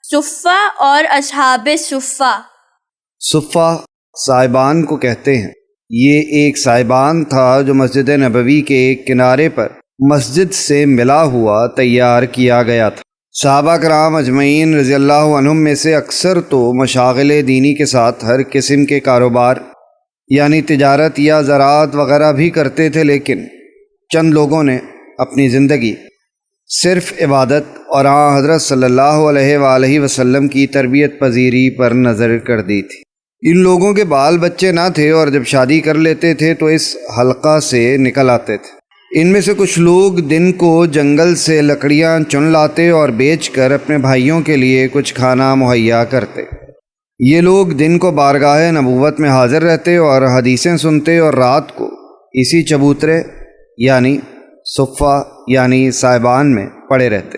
صفہ اور اصحاب صفہ۔ صفہ صاحبان کو کہتے ہیں۔ یہ ایک صاحبان تھا جو مسجد نبوی کے ایک کنارے پر مسجد سے ملا ہوا تیار کیا گیا تھا۔ صحابہ کرام اجمعین رضی اللہ عنہم میں سے اکثر تو مشاغل دینی کے ساتھ ہر قسم کے کاروبار یعنی تجارت یا زراعت وغیرہ بھی کرتے تھے، لیکن چند لوگوں نے اپنی زندگی صرف عبادت اور حضرت صلی اللہ علیہ وآلہ وسلم کی تربیت پذیری پر نظر کر دی تھی۔ ان لوگوں کے بال بچے نہ تھے اور جب شادی کر لیتے تھے تو اس حلقہ سے نکل آتے تھے۔ ان میں سے کچھ لوگ دن کو جنگل سے لکڑیاں چن لاتے اور بیچ کر اپنے بھائیوں کے لیے کچھ کھانا مہیا کرتے۔ یہ لوگ دن کو بارگاہ نبوت میں حاضر رہتے اور حدیثیں سنتے اور رات کو اسی چبوترے یعنی صفہ یعنی صاحبان میں پڑے رہتے۔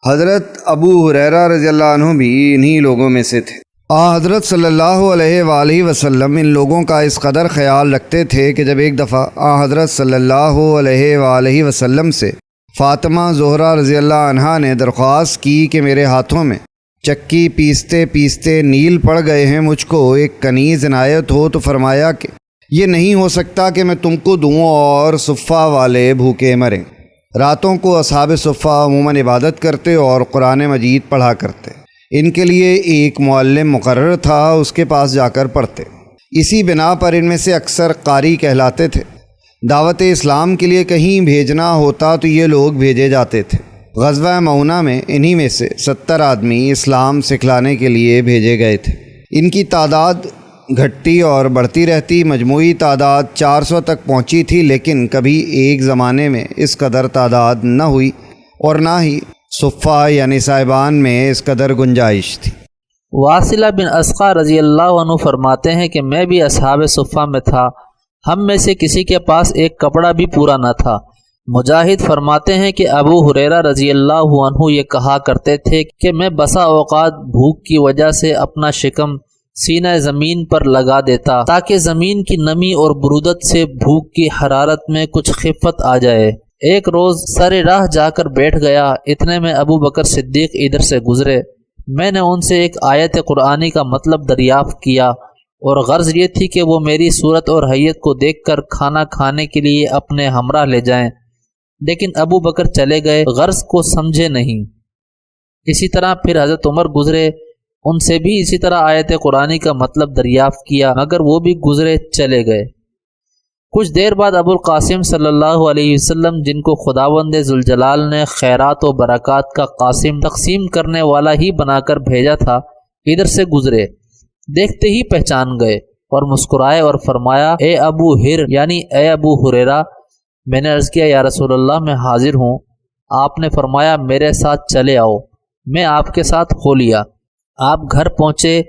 حضرت ابو ہریرہ رضی اللہ عنہ بھی انہی لوگوں میں سے تھے۔ حضرت صلی اللہ علیہ وآلہ وسلم ان لوگوں کا اس قدر خیال رکھتے تھے کہ جب ایک دفعہ حضرت صلی اللہ علیہ وآلہ وسلم سے فاطمہ زہرہ رضی اللہ عنہا نے درخواست کی کہ میرے ہاتھوں میں چکی پیستے پیستے نیل پڑ گئے ہیں، مجھ کو ایک کنیز عنایت ہو، تو فرمایا کہ یہ نہیں ہو سکتا کہ میں تم کو دوں اور صفہ والے بھوکے مریں۔ راتوں کو اصحاب صفہ عموماً عبادت کرتے اور قرآن مجید پڑھا کرتے۔ ان کے لیے ایک معلم مقرر تھا، اس کے پاس جا کر پڑھتے۔ اسی بنا پر ان میں سے اکثر قاری کہلاتے تھے۔ دعوت اسلام کے لیے کہیں بھیجنا ہوتا تو یہ لوگ بھیجے جاتے تھے۔ غزوہ مؤونہ میں انہی میں سے 70 آدمی اسلام سکھلانے کے لیے بھیجے گئے تھے۔ ان کی تعداد گھٹتی اور بڑھتی رہتی، مجموعی تعداد 400 تک پہنچی تھی، لیکن کبھی ایک زمانے میں اس قدر تعداد نہ ہوئی اور نہ ہی صفہ یعنی صاحبان میں اس قدر گنجائش تھی۔ واصلہ بن اسقع رضی اللہ عنہ فرماتے ہیں کہ میں بھی اصحاب صفہ میں تھا، ہم میں سے کسی کے پاس ایک کپڑا بھی پورا نہ تھا۔ مجاہد فرماتے ہیں کہ ابو ہریرہ رضی اللہ عنہ یہ کہا کرتے تھے کہ میں بسا اوقات بھوک کی وجہ سے اپنا شکم سینہ زمین پر لگا دیتا تاکہ زمین کی نمی اور برودت سے بھوک کی حرارت میں کچھ خفت آ جائے۔ ایک روز سر راہ جا کر بیٹھ گیا، اتنے میں ابو بکر صدیق ادھر سے گزرے۔ میں نے ان سے ایک آیت قرآنی کا مطلب دریافت کیا اور غرض یہ تھی کہ وہ میری صورت اور حیت کو دیکھ کر کھانا کھانے کے لیے اپنے ہمراہ لے جائیں، لیکن ابو بکر چلے گئے، غرض کو سمجھے نہیں۔ اسی طرح پھر حضرت عمر گزرے، ان سے بھی اسی طرح آیت قرآنی کا مطلب دریافت کیا، مگر وہ بھی گزرے چلے گئے۔ کچھ دیر بعد ابو القاسم صلی اللہ علیہ وسلم، جن کو خداوند ذوالجلال نے خیرات و برکات کا قاسم تقسیم کرنے والا ہی بنا کر بھیجا تھا، ادھر سے گزرے۔ دیکھتے ہی پہچان گئے اور مسکرائے اور فرمایا، اے ابو ہر یعنی اے ابو ہریرہ۔ میں نے عرض کیا، یا رسول اللہ میں حاضر ہوں۔ آپ نے فرمایا، میرے ساتھ چلے آؤ۔ میں آپ کے ساتھ ہو لیا۔ آپ گھر پہنچے،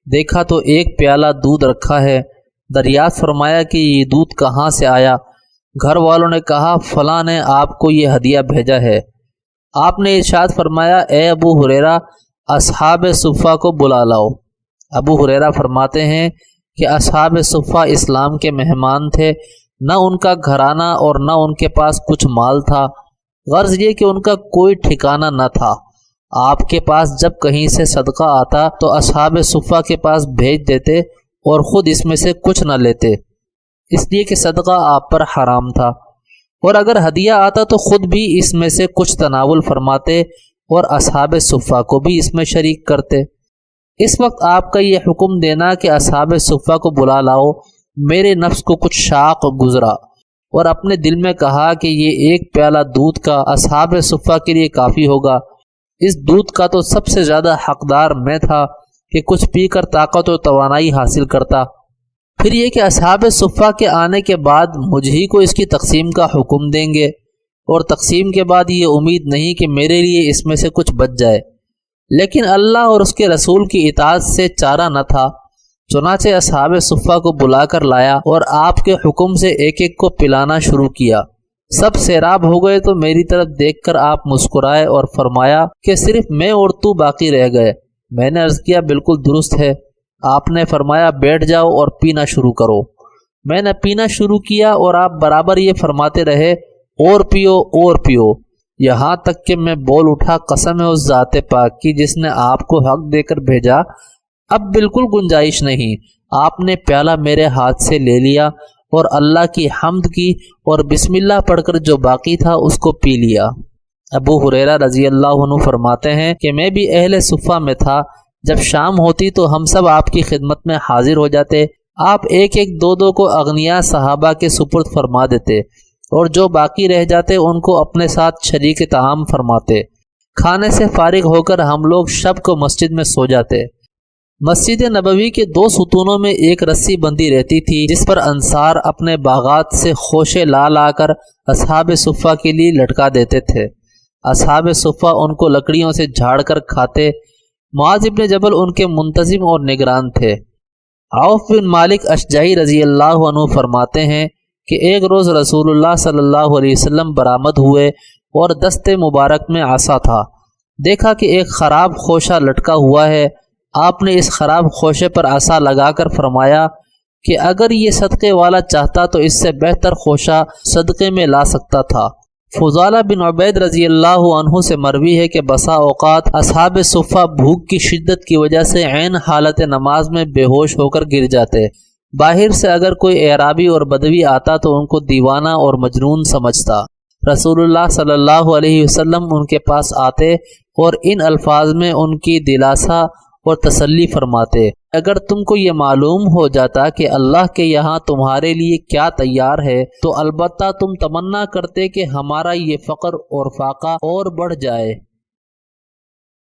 دیکھا تو ایک پیالہ دودھ رکھا ہے۔ دریافت فرمایا کہ یہ دودھ کہاں سے آیا؟ گھر والوں نے کہا، فلاں نے آپ کو یہ ہدیہ بھیجا ہے۔ آپ نے ارشاد فرمایا، اے ابو ہریرہ، اصحاب صفہ کو بلا لاؤ۔ ابو ہریرہ فرماتے ہیں کہ اصحاب صفہ اسلام کے مہمان تھے، نہ ان کا گھرانہ اور نہ ان کے پاس کچھ مال تھا، غرض یہ کہ ان کا کوئی ٹھکانہ نہ تھا۔ آپ کے پاس جب کہیں سے صدقہ آتا تو اصحاب صفہ کے پاس بھیج دیتے اور خود اس میں سے کچھ نہ لیتے، اس لیے کہ صدقہ آپ پر حرام تھا، اور اگر ہدیہ آتا تو خود بھی اس میں سے کچھ تناول فرماتے اور اصحاب صفہ کو بھی اس میں شریک کرتے۔ اس وقت آپ کا یہ حکم دینا کہ اصحاب صفہ کو بلا لاؤ، میرے نفس کو کچھ شاق گزرا اور اپنے دل میں کہا کہ یہ ایک پیالہ دودھ کا اصحاب صفہ کے لیے کافی ہوگا۔ اس دودھ کا تو سب سے زیادہ حقدار میں تھا کہ کچھ پی کر طاقت و توانائی حاصل کرتا۔ پھر یہ کہ اصحاب صفہ کے آنے کے بعد مجھ ہی کو اس کی تقسیم کا حکم دیں گے، اور تقسیم کے بعد یہ امید نہیں کہ میرے لیے اس میں سے کچھ بچ جائے، لیکن اللہ اور اس کے رسول کی اطاعت سے چارہ نہ تھا۔ چنانچہ اصحاب صفہ کو بلا کر لایا اور آپ کے حکم سے ایک ایک کو پلانا شروع کیا۔ سب سیراب ہو گئے تو میری طرف دیکھ کر آپ مسکرائے اور فرمایا کہ صرف میں اور تو باقی رہ گئے۔ میں نے عرض کیا، بالکل درست ہے۔ آپ نے فرمایا، بیٹھ جاؤ اور پینا شروع کرو۔ میں نے پینا شروع کیا اور آپ برابر یہ فرماتے رہے، اور پیو اور پیو۔ یہاں تک کہ میں بول اٹھا قسم ہے اس ذات پاک کی جس نے آپ کو حق دے کر بھیجا، اب بالکل گنجائش نہیں۔ آپ نے پیالہ میرے ہاتھ سے لے لیا اور اللہ کی حمد کی اور بسم اللہ پڑھ کر جو باقی تھا اس کو پی لیا۔ ابو ہریرہ رضی اللہ عنہ فرماتے ہیں کہ میں بھی اہل صفہ میں تھا، جب شام ہوتی تو ہم سب آپ کی خدمت میں حاضر ہو جاتے، آپ ایک ایک دو دو کو اغنیاء صحابہ کے سپرد فرما دیتے اور جو باقی رہ جاتے ان کو اپنے ساتھ شریک طعام فرماتے۔ کھانے سے فارغ ہو کر ہم لوگ شب کو مسجد میں سو جاتے۔ مسجد نبوی کے 2 ستونوں میں ایک رسی بندھی رہتی تھی جس پر انصار اپنے باغات سے خوشے لا لا کر اصحاب صفہ کے لیے لٹکا دیتے تھے۔ اصحاب صفہ ان کو لکڑیوں سے جھاڑ کر کھاتے۔ معاذ ابن جبل ان کے منتظم اور نگران تھے۔ عوف بن مالک اشجعی رضی اللہ عنہ فرماتے ہیں کہ ایک روز رسول اللہ صلی اللہ علیہ وسلم برآمد ہوئے اور دست مبارک میں عصا تھا۔ دیکھا کہ ایک خراب خوشہ لٹکا ہوا ہے۔ آپ نے اس خراب خوشے پر عصا لگا کر فرمایا کہ اگر یہ صدقے والا چاہتا تو اس سے بہتر خوشہ صدقے میں لا سکتا تھا۔ فضالہ بن عبید رضی اللہ عنہ سے مروی ہے کہ بسا اوقات اصحاب صفہ بھوک کی شدت کی وجہ سے عین حالت نماز میں بے ہوش ہو کر گر جاتے۔ باہر سے اگر کوئی اعرابی اور بدوی آتا تو ان کو دیوانہ اور مجنون سمجھتا۔ رسول اللہ صلی اللہ علیہ وسلم ان کے پاس آتے اور ان الفاظ میں ان کی دلاسا اور تسلی فرماتے، اگر تم کو یہ معلوم ہو جاتا کہ اللہ کے یہاں تمہارے لیے کیا تیار ہے تو البتہ تم تمنا کرتے کہ ہمارا یہ فقر اور فاقہ اور بڑھ جائے۔